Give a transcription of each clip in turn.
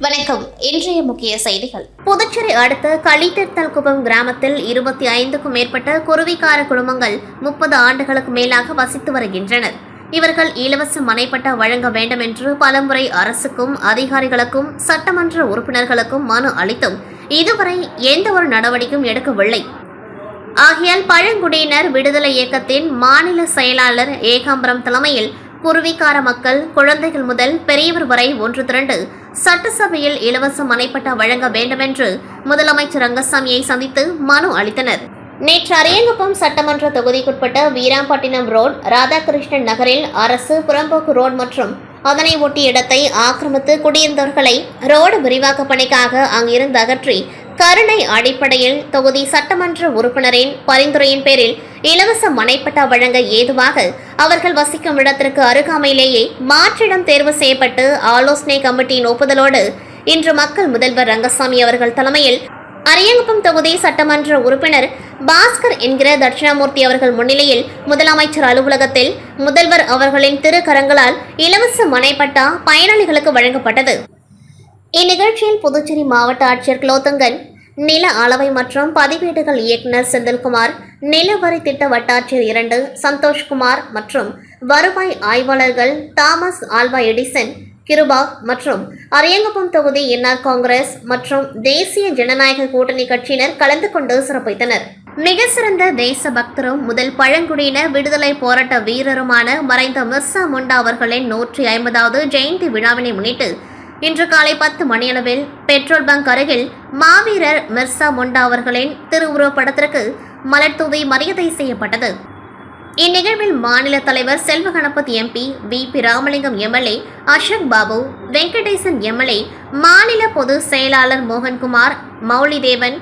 வணக்கம். இன்றைய முக்கிய செய்திகள். புதுச்சேரி அடுத்த களித்தெத்தல்குப்பம் கிராமத்தில் 25க்கும் மேற்பட்ட குருவிக்கார குடும்பங்கள் 30 ஆண்டுகளுக்கு மேலாக வசித்து வருகின்றனர். இவர்கள் இலவச மனைப்பட்டா வழங்க வேண்டும் என்று பலமுறை அரசுக்கும் அதிகாரிகளுக்கும் சட்டமன்ற உறுப்பினர்களுக்கும் மனு அளித்தும் இதுவரை எந்த ஒரு நடவடிக்கையும் எடுக்கவில்லை. ஆகையால் பழங்குடியினர் விடுதலை இயக்கத்தின் மாநில செயலாளர் ஏகாம்பரம் தலைமையில் குருவிக்கார மக்கள் குழந்தைகள் முதல் பெரியவர் வரை ஒன்று திரண்டு சட்டசபையில் இலவச மனைப்பட்டா வழங்க வேண்டுமென்று முதலமைச்சர் ரங்கசாமியை சந்தித்து மனு அளித்தனர். நேற்று அரியங்குப்பம் சட்டமன்ற தொகுதிக்குட்பட்ட வீராம்பட்டினம் ரோடு, ராதாகிருஷ்ணன் நகரில் அரசு புறம்போக்கு ரோடு மற்றும் அதனை ஒட்டிய இடத்தை ஆக்கிரமித்து குடியிருந்தவர்களை ரோடு விரிவாக்க பணிக்காக அங்கிருந்து அகற்றி கருணை அடிப்படையில் தொகுதி சட்டமன்ற உறுப்பினரின் பரிந்துரையின் பேரில் இலவச மனைப்பட்டா வழங்க ஏதுவாக அவர்கள் வசிக்கும் இடத்திற்கு அருகாமையிலேயே மாற்றிடம் தேர்வு செய்யப்பட்டு ஆலோசனை கமிட்டியின் ஒப்புதலோடு இன்று மக்கள் முதல்வர் ரங்கசாமி அவர்கள் தலைமையில் அரியங்குப்பம் தொகுதி சட்டமன்ற உறுப்பினர் பாஸ்கர் என்கிற தட்சிணாமூர்த்தி அவர்கள் முன்னிலையில் முதலமைச்சர் அலுவலகத்தில் முதல்வர் அவர்களின் திருக்கரங்களால் இலவச மனைப்பட்டா பயனாளிகளுக்கு வழங்கப்பட்டது. இந்நிகழ்ச்சியில் புதுச்சேரி மாவட்ட ஆட்சியர் குலோத்துங்கன், நில அளவை மற்றும் பதிவேடுகள் இயக்குநர் செந்தில்குமார், நிலவரி திட்ட வட்டாட்சியர் 2 சந்தோஷ்குமார் மற்றும் வருவாய் ஆய்வாளர்கள் தாமஸ் ஆல்வா எடிசன், கிருபா மற்றும் அரியங்குப்பம் தொகுதி என்ஆர் காங்கிரஸ் மற்றும் தேசிய ஜனநாயக கூட்டணி கட்சியினர் கலந்து கொண்டு சிறப்பித்தனர். மிக சிறந்த தேச பக்தரும் முதல் பழங்குடியின விடுதலை போராட்ட வீரருமான மறைந்த மிர்சா முண்டா அவர்களின் 150வது ஜெயந்தி விழாவினை முன்னிட்டு இன்று காலை 10 மணியளவில் பெட்ரோல் பங்க் அருகில் மாவீரர் மிர்சா முண்டா அவர்களின் திருவுருவப்படத்திற்கு மலர் தூவி மரியாதை செய்யப்பட்டது. இந்நிகழ்வில் மாநில தலைவர் Selva Ganapathy MP, VP Ramalingam MLA, Ashok Babu, Venkatesan MLA, மாநில பொதுச் செயலாளர் மோகன்குமார், மௌலிதேவன்,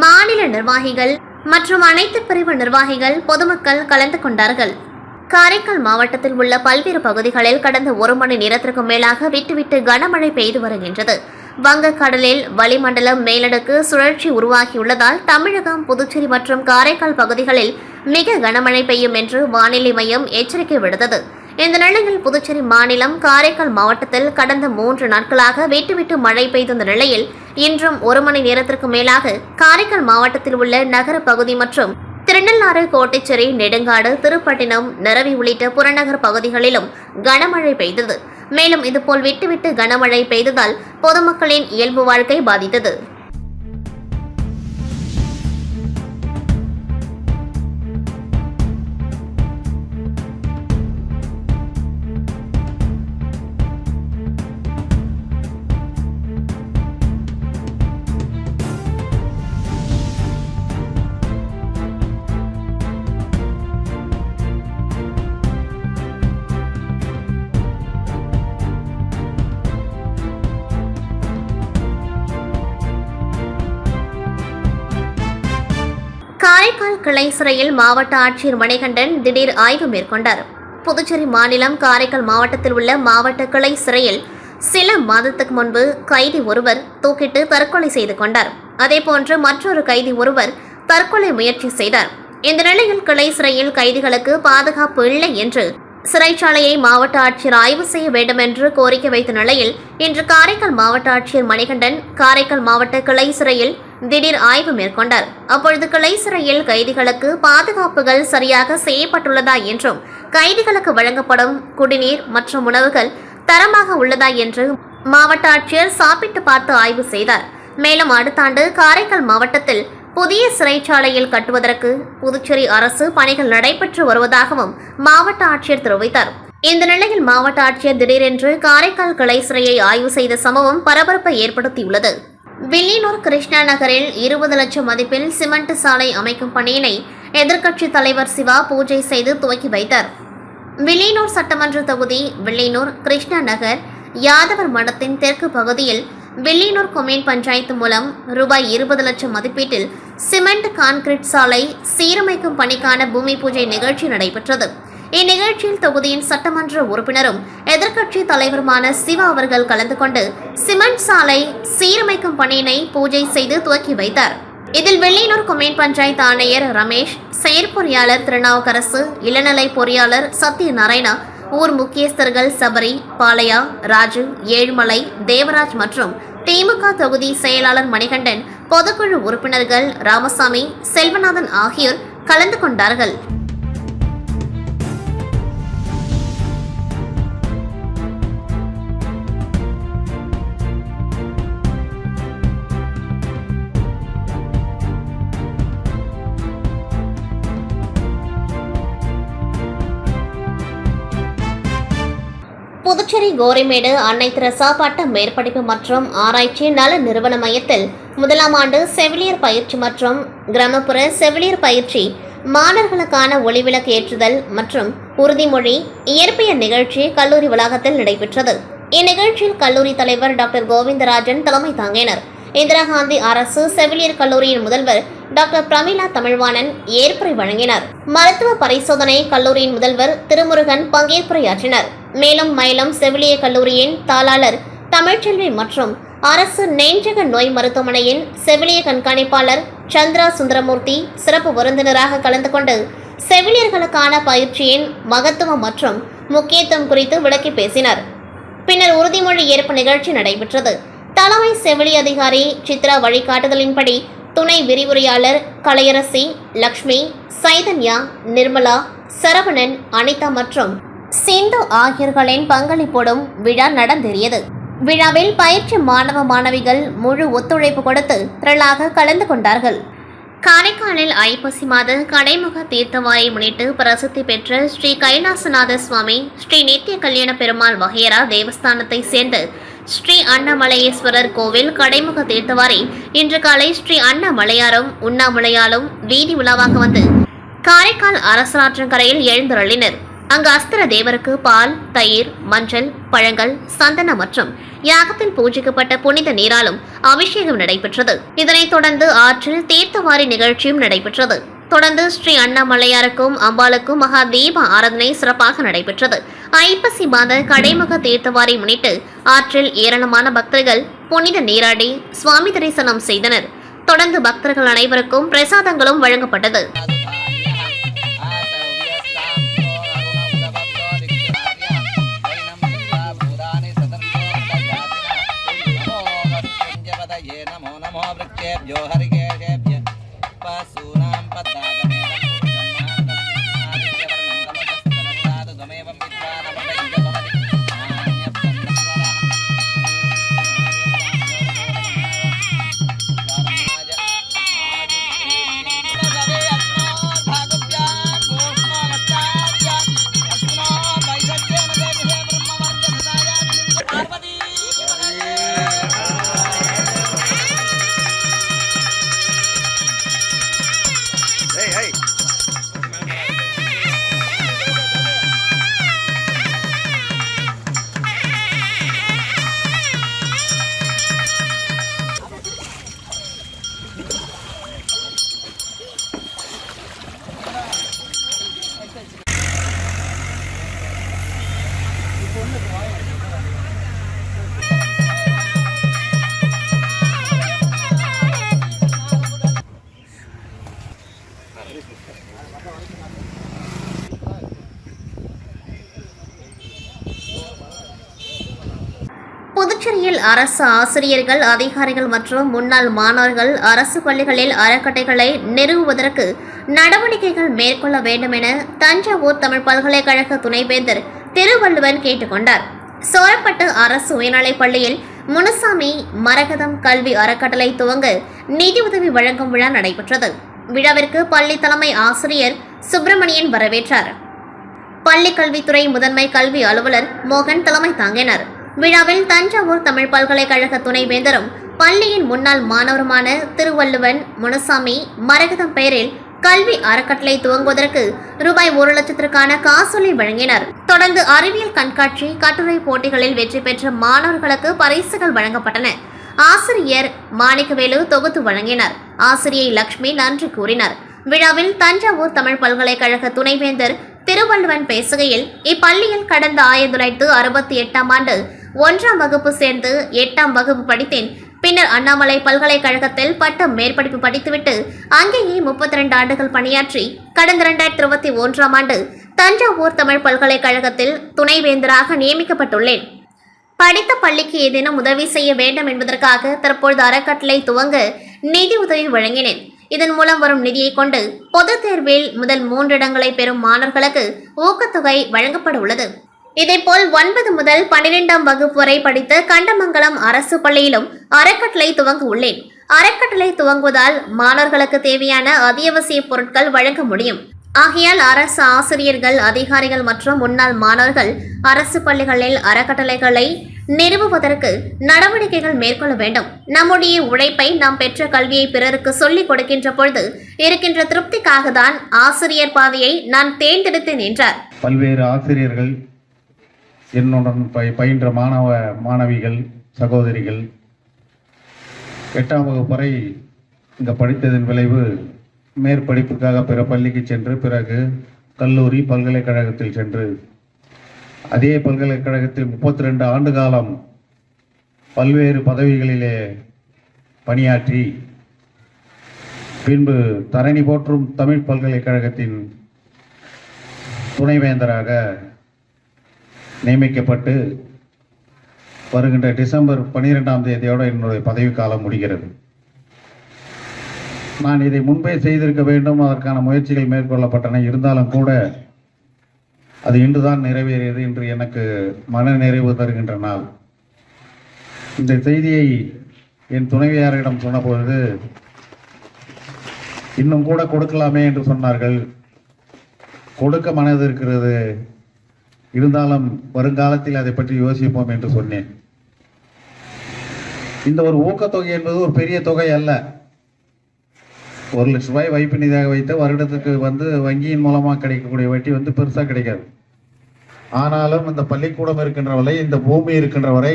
மாநில நிர்வாகிகள் மற்றும் அனைத்து பிரிவு நிர்வாகிகள், பொதுமக்கள் கலந்து கொண்டார்கள். காரைக்கால் மாவட்டத்தில் உள்ள பல்வேறு பகுதிகளில் கடந்த 1 மணி நேரத்திற்கு மேலாக விட்டுவிட்டு கனமழை பெய்து வருகின்றது. வங்கக்கடலில் வளிமண்டலம் மேலடுக்கு சுழற்சி உருவாகியுள்ளதால் தமிழகம், புதுச்சேரி மற்றும் காரைக்கால் பகுதிகளில் மிக கனமழை பெய்யும் என்று வானிலை மையம் எச்சரிக்கை விடுத்தது. இந்த நிலையில் புதுச்சேரி மாநிலம் காரைக்கால் மாவட்டத்தில் கடந்த 3 நாட்களாக விட்டுவிட்டு மழை பெய்த நிலையில் இன்றும் 1 மணி நேரத்திற்கு மேலாக காரைக்கால் மாவட்டத்தில் உள்ள நகர பகுதி மற்றும் திருநள்ளாறு, கோட்டைச்சேரி, நெடுங்காடு, திருப்பட்டினம், நிரவி உள்ளிட்ட புறநகர் பகுதிகளிலும் கனமழை பெய்தது. மேலும் இதுபோல் விட்டுவிட்டு கனமழை பெய்ததால் பொதுமக்களின் இயல்பு வாழ்க்கை பாதித்தது. காரைக்கால் கிளை சிறையில் மாவட்ட ஆட்சியர் மணிகண்டன் திடீர் ஆய்வு மேற்கொண்டார். புதுச்சேரி மாநிலம் காரைக்கால் மாவட்டத்தில் உள்ள மாவட்ட கிளை சிறையில் சில மாதத்துக்கு முன்பு கைதி ஒருவர் தூக்கிட்டு தற்கொலை செய்து கொண்டார். அதேபோன்று மற்றொரு கைதி ஒருவர் தற்கொலை முயற்சி செய்தார். இந்த நிலையில் கிளை சிறையில் கைதிகளுக்கு பாதுகாப்பு இல்லை என்று சிறைச்சாலையை மாவட்ட ஆட்சியர் ஆய்வு செய்ய வேண்டும் என்று கோரிக்கை வைத்த நிலையில் இன்று காரைக்கால் மாவட்ட ஆட்சியர் மணிகண்டன் காரைக்கால் மாவட்ட கிளை சிறையில் திடீர் ஆய்வு மேற்கொண்டார். அப்பொழுது கிளை சிறையில் கைதிகளுக்கு பாதுகாப்புகள் சரியாக செய்யப்பட்டுள்ளதா என்றும் கைதிகளுக்கு வழங்கப்படும் குடிநீர் மற்றும் உணவுகள் தரமாக உள்ளதா என்று மாவட்ட ஆட்சியர் சாப்பிட்டு பார்த்து ஆய்வு செய்தார். மேலும் அடுத்த ஆண்டு காரைக்கால் மாவட்டத்தில் புதிய சிறைச்சாலையில் கட்டுவதற்கு புதுச்சேரி அரசு பணிகள் நடைபெற்று வருவதாகவும் மாவட்ட ஆட்சியர் தெரிவித்தார். இந்த நிலையில் மாவட்ட ஆட்சியர் திடீரென்று காரைக்கால் கிளை சிறையை ஆய்வு செய்த சம்பவம் பரபரப்பை ஏற்படுத்தியுள்ளது. வில்லியனூர் கிருஷ்ணா நகரில் 20 லட்சம் மதிப்பில் சிமெண்ட் சாலை அமைக்கும் பணியினை எதிர்க்கட்சித் தலைவர் சிவா பூஜை செய்து துவக்கி வைத்தார். வில்லியனூர் சட்டமன்ற தொகுதி வில்லியனூர் கிருஷ்ணா நகர் யாதவர் மடத்தின் தெற்கு பகுதியில் வில்லியனூர் கொம்யூன் பஞ்சாயத்து மூலம் ரூபாய் 20 லட்சம் மதிப்பீட்டில் சிமெண்ட் கான்கிரீட் சாலை சீரமைக்கும் பணிக்கான பூமி பூஜை நிகழ்ச்சி நடைபெற்றது. இந்நிகழ்ச்சியில் தொகுதியின் சட்டமன்ற உறுப்பினரும் எதிர்க்கட்சி தலைவருமான சிவா அவர்கள் கலந்து கொண்டு சிமெண்ட் சாலை சீரமைக்கும் பணியினை பூஜை செய்து துவக்கி வைத்தார். இதில் வில்லியனூர் கொம்யூன் பஞ்சாயத்து ஆணையர் ரமேஷ், செயற்பொறியாளர் திருநாவுக்கரசு, இளநிலை பொறியாளர் சத்யநாராயணா, ஊர் முக்கியஸ்தர்கள் சபரி, பாலையா, ராஜு, ஏழுமலை, தேவராஜ் மற்றும் திமுக தொகுதி செயலாளர் மணிகண்டன், பொதுக்குழு உறுப்பினர்கள் ராமசாமி, செல்வநாதன் ஆகியோர் கலந்து கொண்டார்கள். புதுச்சேரி கோரிமேடு அன்னை தெரசா பட்ட மேற்படிப்பு மற்றும் ஆராய்ச்சி நல நிறுவன மையத்தில் முதலாம் ஆண்டு செவிலியர் பயிற்சி மற்றும் கிராமப்புற செவிலியர் பயிற்சி மாணவர்களுக்கான ஒளிவிளக்கு ஏற்றுதல் மற்றும் உறுதிமொழி இயற்பியல் நிகழ்ச்சி கல்லூரி வளாகத்தில் நடைபெற்றது. இந்நிகழ்ச்சியில் கல்லூரி தலைவர் டாக்டர் கோவிந்தராஜன் தலைமை தாங்கினர். இந்திரா காந்தி அரசு செவிலியர் கல்லூரியின் முதல்வர் டாக்டர் பிரமிளா தமிழ்வாணன் ஏற்புரை வழங்கினார். மருத்துவ பரிசோதனை கல்லூரியின் முதல்வர் திருமுருகன் பங்கேற்புரையாற்றினர். மேலும் மயிலம் செவிலியர் கல்லூரியின் தாளாளர் தமிழ்ச்செல்வி மற்றும் அரசு நெஞ்சக நோய் மருத்துவமனையின் செவிலியர் கண்காணிப்பாளர் சந்திரா சுந்தரமூர்த்தி சிறப்பு விருந்தினராக கலந்து கொண்டு செவிலியர்களுக்கான பயிற்சியின் மகத்துவம் மற்றும் முக்கியத்துவம் குறித்து விளக்கி பேசினர். பின்னர் உறுதிமொழி ஏற்பு நிகழ்ச்சி நடைபெற்றது. தலைமை செவிலியர் அதிகாரி சித்ரா வழிகாட்டுதலின்படி துணை விரிவுரையாளர் கலையரசி, லக்ஷ்மி, சைதன்யா, நிர்மலா, சரவணன், அனிதா மற்றும் சிந்து ஆகியோர்களின் பங்களிப்போடும் விழா நடந்தேறியது. விழாவில் பயிற்சி மாணவ மாணவிகள் முழு ஒத்துழைப்பு கொடுத்து திரளாக கலந்து கொண்டார்கள். காரைக்காலில் ஐப்பசி மாத கடைமுக தீர்த்தவாயை முன்னிட்டு பிரசித்தி பெற்ற ஸ்ரீ கைலாசநாத சுவாமி, ஸ்ரீ நித்திய கல்யாண பெருமாள் வகையரா தேவஸ்தானத்தை சேர்ந்த ஸ்ரீ அண்ணாமலையேஸ்வரர் கோவில் கடைமுக தீர்த்தவாரி இன்று காலை ஸ்ரீ அண்ணாமலையாரும் உண்ணாமலையாலும் வீதி உலாவாக வந்து காரைக்கால் அரசராற்றங்கரையில் எழுந்தருளினர். அங்கு அஸ்திர தேவருக்கு பால், தயிர், மஞ்சள், பழங்கள், சந்தனம் மற்றும் யாகத்தில் பூஜிக்கப்பட்ட புனித நீராலும் அபிஷேகம் நடைபெற்றது. இதனைத் தொடர்ந்து ஆற்றில் தீர்த்தவாரி நிகழ்ச்சியும் நடைபெற்றது. தொடர்ந்து ஸ்ரீ அண்ணாமலையாருக்கும் அம்பாளுக்கும் மகா தீப ஆராதனை சிறப்பாக நடைபெற்றது. ஐப்பசி மாத கடைமுக தீர்த்தவாரி முன்னிட்டு ஆற்றில் ஏராளமான பக்தர்கள் புனித நீராடி சுவாமி தரிசனம் செய்தனர். தொடர்ந்து பக்தர்கள் அனைவருக்கும் பிரசாதங்களும் வழங்கப்பட்டது. புதுச்சேரியில் அரசு ஆசிரியர்கள், அதிகாரிகள் மற்றும் முன்னாள் மாணவர்கள் அரசு பள்ளிகளில் அறக்கட்டைகளை நிறுவுவதற்கு நடவடிக்கைகள் மேற்கொள்ள வேண்டும் என தஞ்சாவூர் தமிழ் பல்கலைக்கழக துணைவேந்தர் திருவள்ளுவன் கேட்டுக்கொண்டார். சோரப்பட்டு அரசு உயர்நிலைப் பள்ளியில் முனுசாமி மரகதம் கல்வி அறக்கட்டளை துவங்க நிதியுதவி வழங்கும் விழா நடைபெற்றது. விழாவிற்கு பள்ளி தலைமை ஆசிரியர் சுப்பிரமணியன் வரவேற்றார். பள்ளி கல்வித்துறை முதன்மை கல்வி அலுவலர் மோகன் தலைமை தாங்கினர். விழாவில் தஞ்சாவூர் தமிழ் பல்கலைக்கழக துணைவேந்தரும் பள்ளியின் முன்னாள் மாணவருமான திருவள்ளுவன் முனுசாமி மரகதம் பெயரில் கல்வி அறக்கட்டளை துவங்குவதற்கு ரூபாய் 1,00,000க்கான காசோலை வழங்கினர். தொடர்ந்து அறிவியல் கண்காட்சி, கட்டுரை போட்டிகளில் வெற்றி பெற்ற மாணவர்களுக்கு பரிசுகள் வழங்கப்பட்டன. ஆசிரியர் மாணிக்கவேலு தொகுத்து வழங்கினார். ஆசிரியை லக்ஷ்மி நன்றி கூறினார். விழாவில் தஞ்சாவூர் தமிழ் பல்கலைக்கழக துணைவேந்தர் திருவள்ளுவன் பேசுகையில், இப்பள்ளியில் கடந்த 1968ஆம் ஆண்டு 1ஆம் வகுப்பு சேர்ந்து 8ஆம் வகுப்பு படித்தேன். பின்னர் அண்ணாமலை பல்கலைக்கழகத்தில் பட்டம் மேற்படிப்பு படித்துவிட்டு அங்கேயே 32 ஆண்டுகள் பணியாற்றி கடந்த 2021ஆம் ஆண்டு தஞ்சாவூர் தமிழ் பல்கலைக்கழகத்தில் துணைவேந்தராக நியமிக்கப்பட்டுள்ளேன். படித்த பள்ளிக்கு ஏதேனும் உதவி செய்ய வேண்டும் என்பதற்காக தற்பொழுது அறக்கட்டளை துவங்க நிதி உதவி வழங்கினேன். இதன் மூலம் வரும் நிதியை கொண்டு பொதுத் தேர்வில் முதல் 3 இடங்களை பெறும் மாணவர்களுக்கு ஊக்கத்தொகை வழங்கப்பட உள்ளது. இதேபோல் 9 முதல் 12ஆம் வகுப்பு வரை படித்த கண்டமங்கலம் அரசு பள்ளியிலும் அறக்கட்டளை துவங்க உள்ளேன். அறக்கட்டளை துவங்குவதால் மாணவர்களுக்கு தேவையான அத்தியாவசிய பொருட்கள் வழங்க முடியும். ஆகையால் அரசு ஆசிரியர்கள், அதிகாரிகள் மற்றும் முன்னாள் மாணவர்கள் அரசு பள்ளிகளில் அறக்கட்டளைகளை நிறுவுவதற்கு நடவடிக்கைகள் மேற்கொள்ள வேண்டும். நம்முடைய உழைப்பை, நாம் பெற்ற கல்வியை பிறருக்கு சொல்லிக் கொடுக்கின்ற பொழுது இருக்கின்ற திருப்திக்காக தான் ஆசிரியர் பாதையை நான் தேர்ந்தெடுத்தேன் என்றார். பல்வேறு ஆசிரியர்கள், என்னுடன் பயின்ற மாணவிகள், சகோதரிகள் 8ஆம் வகுப்பு வரை இங்கே படித்ததன் விளைவு மேற்படிப்புக்காக பிற பள்ளிக்கு சென்று பிறகு கல்லூரி, பல்கலைக்கழகத்தில் சென்று அதே பல்கலைக்கழகத்தில் 32 ஆண்டு காலம் பல்வேறு பதவிகளிலே பணியாற்றி பின்பு தரணி போற்றும் தமிழ் பல்கலைக்கழகத்தின் துணைவேந்தராக நியமிக்கப்பட்டு வருகின்ற டிசம்பர் 12ஆம் தேதியோடு என்னுடைய பதவிக்காலம் முடிகிறது. நான் இதை முன்பே செய்திருக்க வேண்டும், அதற்கான முயற்சிகள் மேற்கொள்ளப்பட்டன. இருந்தாலும் கூட அது இன்றுதான் நிறைவேறியது. இன்று எனக்கு மன நிறைவு தருகின்ற நாள். இந்த செய்தியை என் துணைவியாரிடம் சொன்னபொழுது இன்னும் கூட கொடுக்கலாமே என்று சொன்னார்கள். கொடுக்க மனது இருக்கிறது, இருந்தாலும் வருங்காலத்தில் அதை பற்றி யோசிப்போம் என்று சொன்னேன். இந்த ஒரு ஊக்கத்தொகை என்பது ஒரு பெரிய தொகை அல்ல. 1 லட்ச ரூபாய் வைப்பு நிதியாக வைத்து வருடத்துக்கு வங்கியின் மூலமாக கிடைக்கக்கூடிய வட்டி பெருசாக கிடைக்காது. ஆனாலும் இந்த பள்ளிக்கூடம் இருக்கின்ற வரை, இந்த பூமி இருக்கின்ற வரை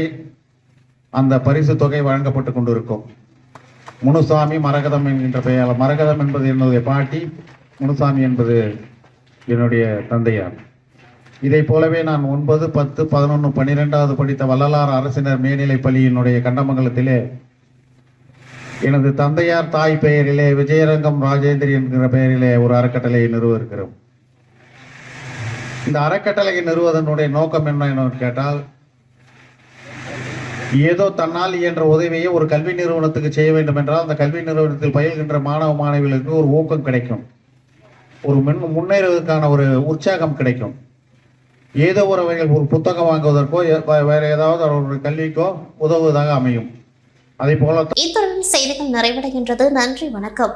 அந்த பரிசு தொகை வழங்கப்பட்டு கொண்டிருக்கும். முனுசாமி மரகதம் என்கின்ற பெயர். மரகதம் என்பது என்னுடைய பாட்டி, முனுசாமி என்பது என்னுடைய தந்தையார். இதை போலவே நான் 9, 10, 11, 12வது படித்த வள்ளலார் அரசினர் மேல்நிலைப் பள்ளியினுடைய கண்டமங்கலத்திலே எனது தந்தையார் தாய் பெயரிலே விஜயரங்கம் ராஜேந்திரி என்கிற பெயரிலே ஒரு அறக்கட்டளையை நிறுவ இருக்கிறோம். இந்த அறக்கட்டளையை நிறுவதனுடைய நோக்கம் என்ன என்று கேட்டால், ஏதோ தன்னால் இயன்ற உதவியை ஒரு கல்வி நிறுவனத்துக்கு செய்ய வேண்டும் என்றால் அந்த கல்வி நிறுவனத்தில் பயில்கின்ற மாணவ மாணவிகளுக்கு ஒரு ஊக்கம் கிடைக்கும், ஒரு முன்னேறுவதற்கான ஒரு உற்சாகம் கிடைக்கும். ஏதோ ஒரு வகையில் ஒரு புத்தகம் வாங்குவதற்கோ வேற ஏதாவது ஒரு கல்விக்கோ உதவுவதாக அமையும். அதே போல இத்துடன் செய்திகள் நிறைவடைகின்றது. நன்றி, வணக்கம்.